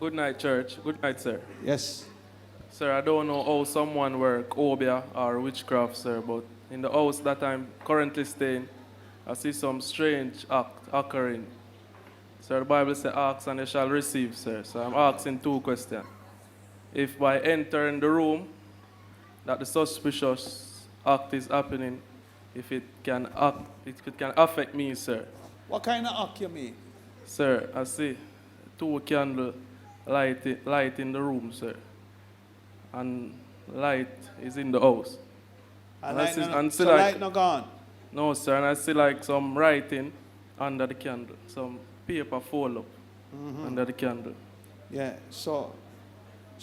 Good night, church. Good night, sir. Yes. Sir, I don't know how someone work obia or witchcraft, sir, but in the house that I'm currently staying, I see some strange act occurring. Sir, the Bible says, ask and they shall receive, sir. So I'm asking two questions. If by entering the room that the suspicious act is happening, if it can affect me, sir. What kind of act you mean? Sir, I see two candle light in the room, sir. And light is in the house. So light not gone? No, sir, and I see like some writing under the candle. Some paper fold up under the candle. Yeah, so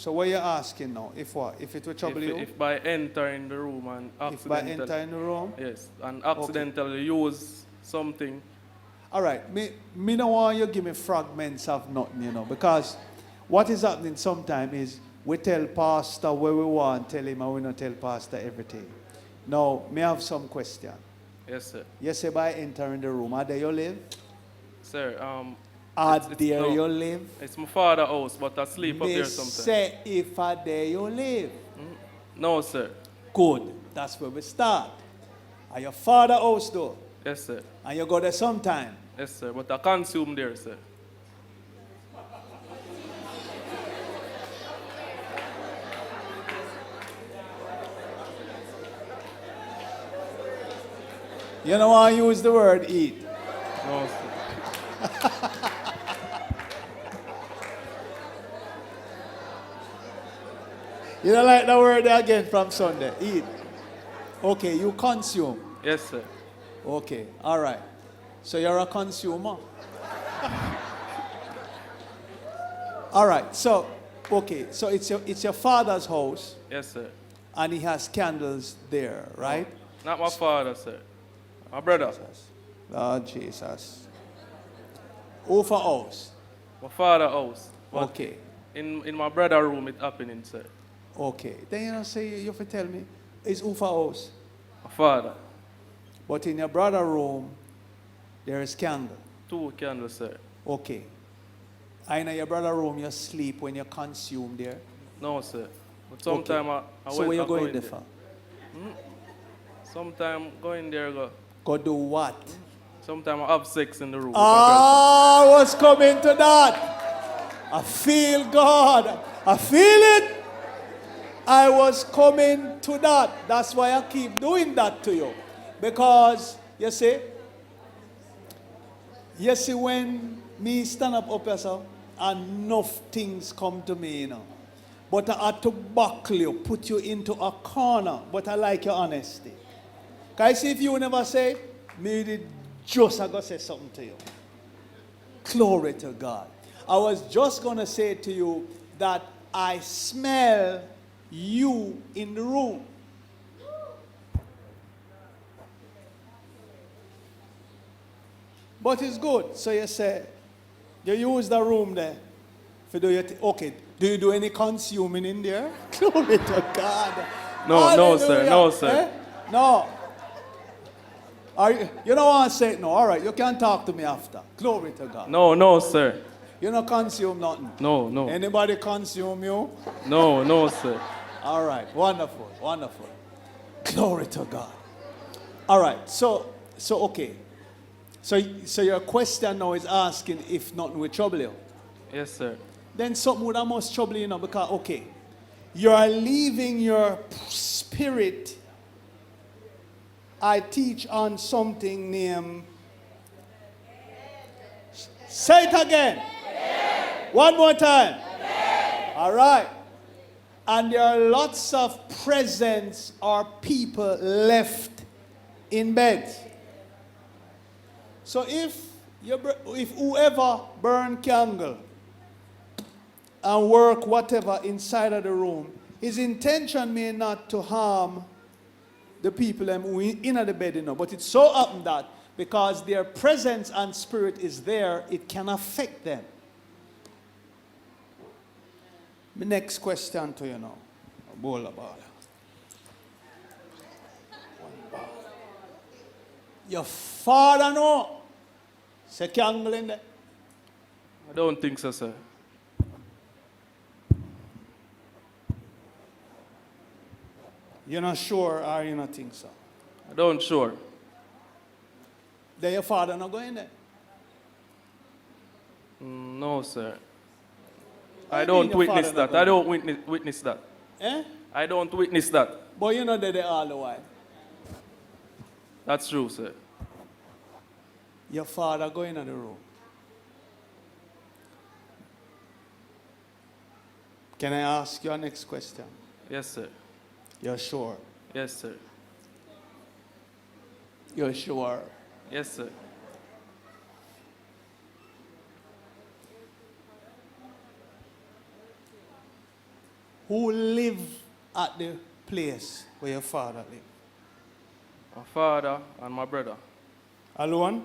what you're asking now? If what? If it will trouble you? If by entering the room and accidentally... If by entering the room? Yes, and accidentally use something. All right, me don't want you give me fragments of nothing, you know, because what is happening sometimes is we tell pastor where we want, tell him, and we don't tell pastor everything. Now, me have some question. Yes, sir. You say by entering the room, are there you live? Sir, you live? It's my father's house, but I sleep up there sometimes. Say if there you live. No, sir. Good. That's where we start. Are your father's house though? Yes, sir. And you go there sometime? Yes, sir. But I consume there, sir. You don't want to use the word eat? No, sir. You don't like the word again from Sunday? Eat. Okay, you consume. Yes, sir. Okay, all right. So you're a consumer. All right, so, okay, so it's your father's house. Yes, sir. And he has candles there, right? No, not my father, sir. My brother. Jesus. Lord Jesus. Who for house? My father's house. Okay. In my brother's room, it's happening, sir. Okay. Then you know, say you have to tell me, it's who for house? My father. But in your brother's room, there is candle. 2 candles, sir. Okay. And in your brother's room, you sleep when you consume there? No, sir. But sometimes okay. I So where you going there for? Sometimes going there, Go do what? Sometimes I have sex in the room. I was coming to that. I feel God. I feel it. I was coming to that. That's why I keep doing that to you. Because, you see, when me stand up yourself, enough things come to me, you know. But I had to buckle you, put you into a corner. But I like your honesty. Can I see if you never say, me did just I got to say something to you. Glory to God. I was just going to say to you that I smell you in the room. But it's good. So you say, you use the room there. For do okay, do you do any consuming in there? Glory to God. No, Hallelujah. no, sir. No, sir. Eh? No. You don't want to say it? No. All right, you can talk to me after. Glory to God. No, no, sir. You don't consume nothing? No, no. Anybody consume you? No, no, sir. All right, wonderful, wonderful. Glory to God. All right, so okay. So your question now is asking if nothing will trouble you. Yes, sir. Then something would almost trouble you now because, okay, you are leaving your spirit. I teach on something named, say it again. One more time. All right. And there are lots of presents or people left in bed. So if whoever burn candle and work whatever inside of the room, his intention may not to harm the people who in the bed, you know, but it so happened that because their presence and spirit is there, it can affect them. The next question to you now. Your father know? Say candle in there. I don't think so, sir. You're not sure or you not think so? I don't sure. Then your father not going there? No, sir. What I do you mean don't your witness father not that. I going don't witness that. Eh? I don't witness that. But you know that they all the while. That's true, sir. Your father going in the room. Can I ask your next question? Yes, sir. You're sure? Yes, sir. You're sure? Yes, sir. Who live at the place where your father live? My father and my brother. Alone?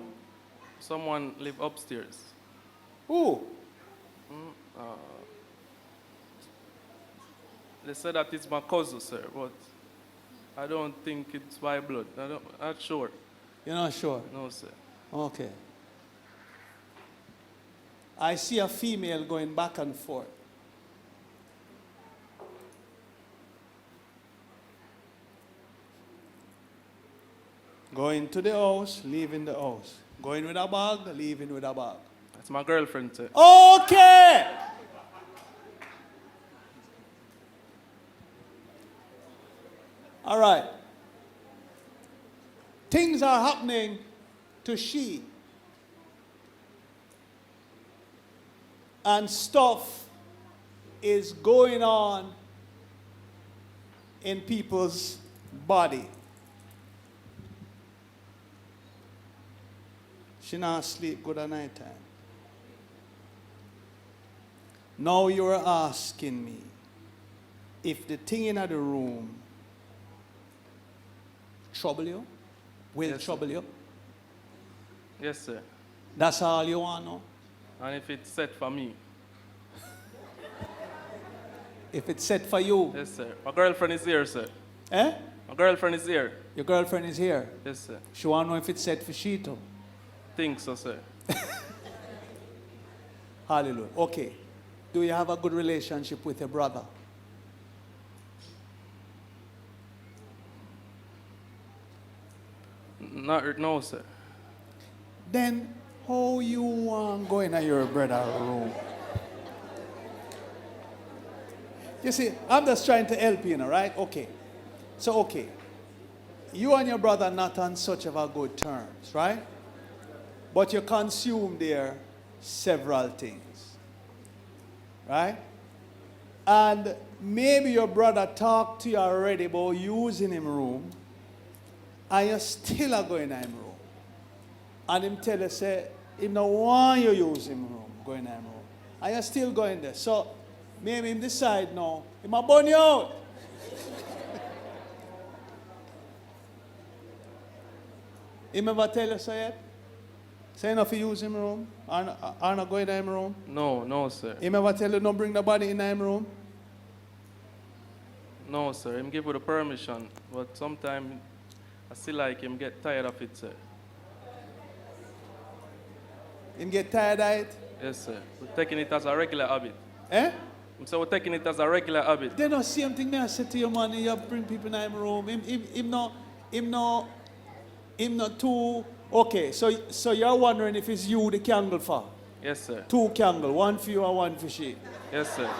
Someone live upstairs. Who? They said that it's my cousin, sir, but I don't think it's by blood. I'm not sure. You're not sure? No, sir. Okay. I see a female going back and forth. Going to the house, leaving the house. Going with a bag, leaving with a bag. That's my girlfriend, sir. Okay! All right. Things are happening to she. And stuff is going on in people's body. She not sleep good at night time. Now you're asking me if the thing in the room trouble you, will Yes, trouble you. Yes, sir. That's all you want to know? And if it's set for me. If it's set for you. Yes, sir. My girlfriend is here, sir. Eh? My girlfriend is here. Your girlfriend is here. Yes, sir. She want to know if it's set for she too. Think so, sir. Hallelujah. Okay. Do you have a good relationship with your brother? No, sir. Then how you want go in your brother's room? You see, I'm just trying to help you, right? Okay. So, okay. You and your brother not on such of a good terms, right? But you consume there several things. Right? And maybe your brother talked to you already about using him room, and you still are going in him room. And him tell you, say, him no want you use him room, go in him room. And you're still going there. So maybe him decide now, him a burn you out. Him ever tell you so yet? Say enough you use him room? Are not going in him room? No, sir. Him ever tell you no bring the body in him room? No, sir. Him give you the permission, but sometimes I still like him get tired of it, sir. Him get tired of it? Yes, sir. We're taking it as a regular habit. Eh? So we're taking it as a regular habit. They don't same thing I said to your man, you bring people in him room. Him not too. Okay, so you're wondering if it's you the candle for? Yes, sir. 2 candle, 1 for you and 1 for she. Yes, sir.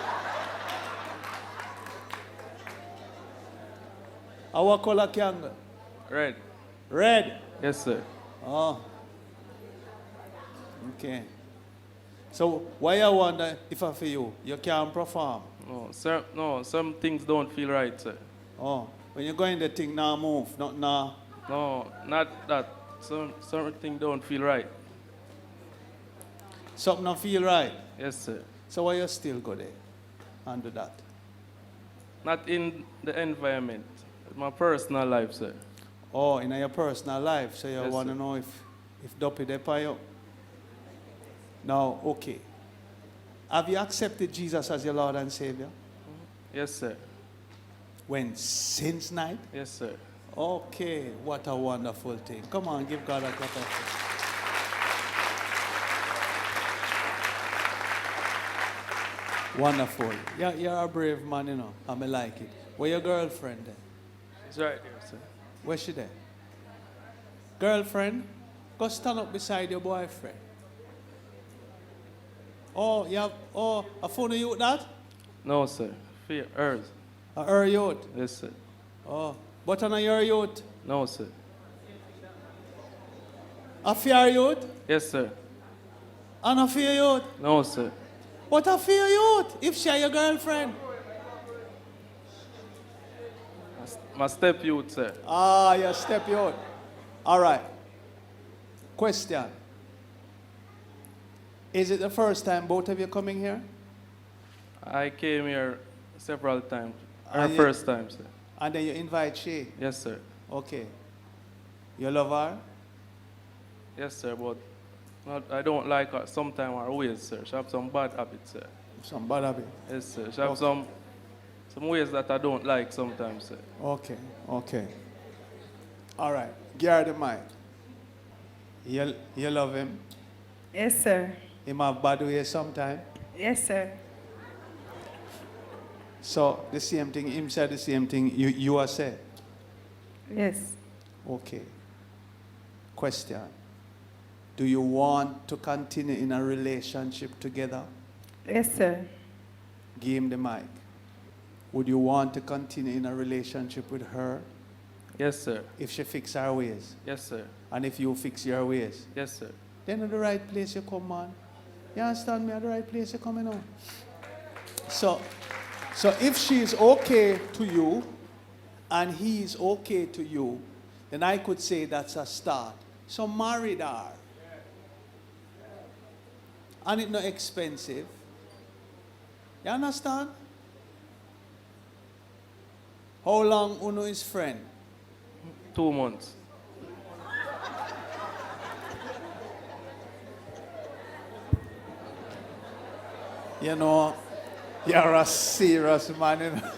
What color candle? Red. Red. Yes, sir. Oh. Okay. So why you wonder if I for you? You can't perform. No, sir. No, some things don't feel right, sir. Oh. When you go in the thing now move, not now. No, not that. Some things don't feel right. Something don't feel right. Yes, sir. So why you still go there and do that? Not in the environment. My personal life, sir. Oh, in your personal life. So you Yes, want to sir. know if Duppy there for you? Now, okay. Have you accepted Jesus as your Lord and Savior? Yes, sir. When? Since night? Yes, sir. Okay, what a wonderful thing. Come on, give God a clap of hands. Wonderful. You're a brave man, you know. I like it. Where your girlfriend then? It's right here, sir. Where's she there? Girlfriend, go stand up beside your boyfriend. Oh, you have, a phone of you that? No, sir. Fear, hers. A her youth. Yes, sir. Oh, but on a your youth. No, sir. A fear youth? Yes, sir. And a fear youth? No, sir. What a fear youth if she your girlfriend? My step youth, sir. Ah, your step youth. All right. Question. Is it the first time both of you coming here? I came here several times. Her And you- first time, sir. And then you invite she? Yes, sir. Okay. You love her? Yes, sir, but I don't like her sometimes her ways, sir. She have some bad habits, sir. Some bad habit. Yes, sir. She have Okay. some ways that I don't like sometimes, sir. Okay, okay. All right. Gear the mic. You love him? Yes, sir. Him have bad ways sometime? Yes, sir. So the same thing, him said the same thing you are said? Yes. Okay. Question. Do you want to continue in a relationship together? Yes, sir. Give him the mic. Would you want to continue in a relationship with her Yes, sir. if she fix her ways? Yes, sir. And if you fix your ways? Yes, sir. Then at the right place you come, man. You understand me? At the right place you coming on. So if she is okay to you and he is okay to you, then I could say that's a start. So marry her. And it's not expensive. You understand? How long Uno is friend? 2 months. You know, you're a serious man. You know?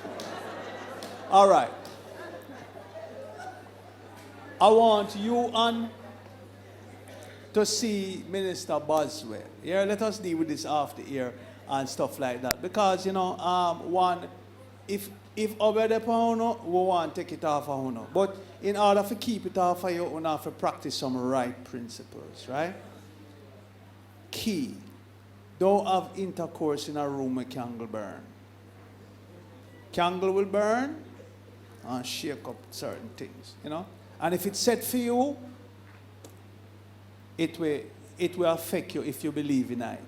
All right. I want you on to see Minister Boswell. Yeah, let us deal with this after here and stuff like that. Because, you know, one, if over the uno, we want to take it off of uno. But in order to keep it off of you, you have to practice some right principles, right? Key. Don't have intercourse in a room where candle burn. Candle will burn and shake up certain things, you know. And if it's set for you, it will affect you if you believe in it.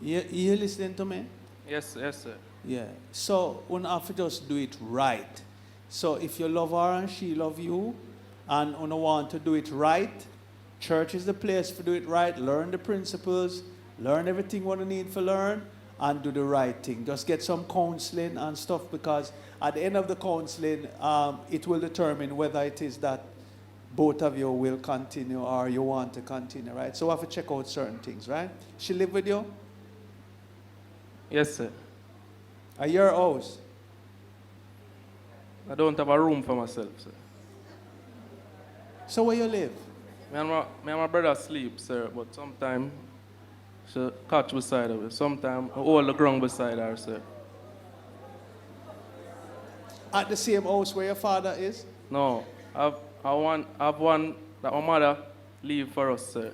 You listening to me? Yes, yes, sir. Yeah. So we have to just do it right. So if you love her and she love you, and you want to do it right, church is the place to do it right. Learn the principles, learn everything what you need to learn, and do the right thing. Just get some counseling and stuff, because at the end of the counseling, it will determine whether it is that both of you will continue or you want to continue, right? So we have to check out certain things, right? She live with you? Yes, sir. At your house? I don't have a room for myself, sir. So where you live? Me and my brother sleep, sir, but sometimes she catch beside of it. Sometimes I hold the ground beside her, sir. At the same house where your father is? No, I've one that my mother leave for us, sir.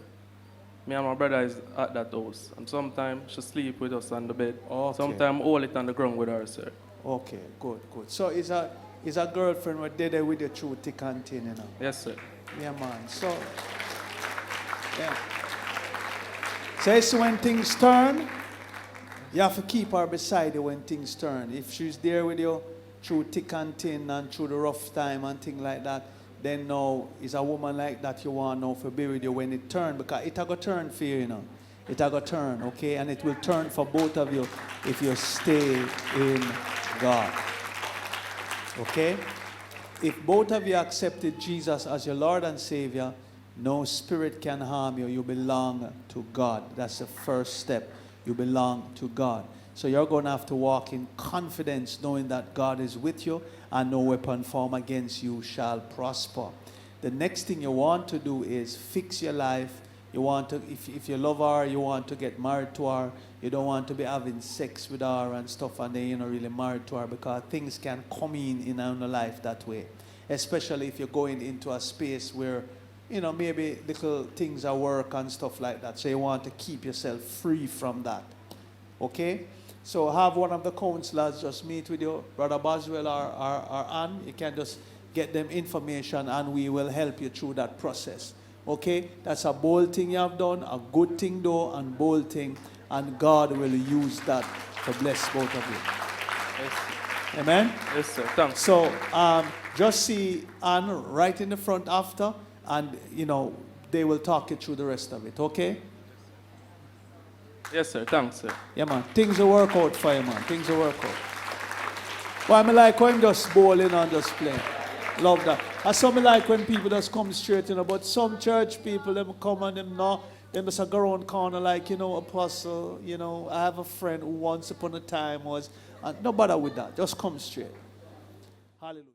Me and my brother is at that house. And sometimes she sleep with us on the bed. Okay. Sometimes I hold it on the ground with her, sir. Okay, good. So is a girlfriend who did it with you through thick and thin, you know? Yes, sir. Yeah, man. So, yeah. So it's when things turn, you have to keep her beside you when things turn. If she's there with you through thick and thin and through the rough time and things like that, then now is a woman like that you want now to be with you when it turn, because it a go turn for you, you know. It a go turn, okay? And it will turn for both of you if you stay in God. Okay? If both of you accepted Jesus as your Lord and Savior, no spirit can harm you. You belong to God. That's the first step. You belong to God. So you're going to have to walk in confidence, knowing that God is with you and no weapon formed against you shall prosper. The next thing you want to do is fix your life, You want to, if you love her, you want to get married to her. You don't want to be having sex with her and stuff, and then you're not really married to her, because things can come in our life that way. Especially if you're going into a space where, maybe little things are work and stuff like that. So you want to keep yourself free from that. Okay? So have one of the counselors just meet with you, Brother Boswell or Ann. You can just get them information and we will help you through that process. Okay? That's a bold thing you have done, a good thing though, and bold thing. And God will use that to bless both of you. Yes. Amen? Yes, sir. Thanks. So just see Ann right in the front after, and they will talk you through the rest of it. Okay? Yes, sir. Thanks, sir. Yeah, man. Things will work out for you, man. Things will work out. Well, I like when just bowling and just playing. Love that. And some like when people just come straight, but some church people, them come and them just go around corner like, apostle, I have a friend who once upon a time was, and no bother with that. Just come straight. Hallelujah.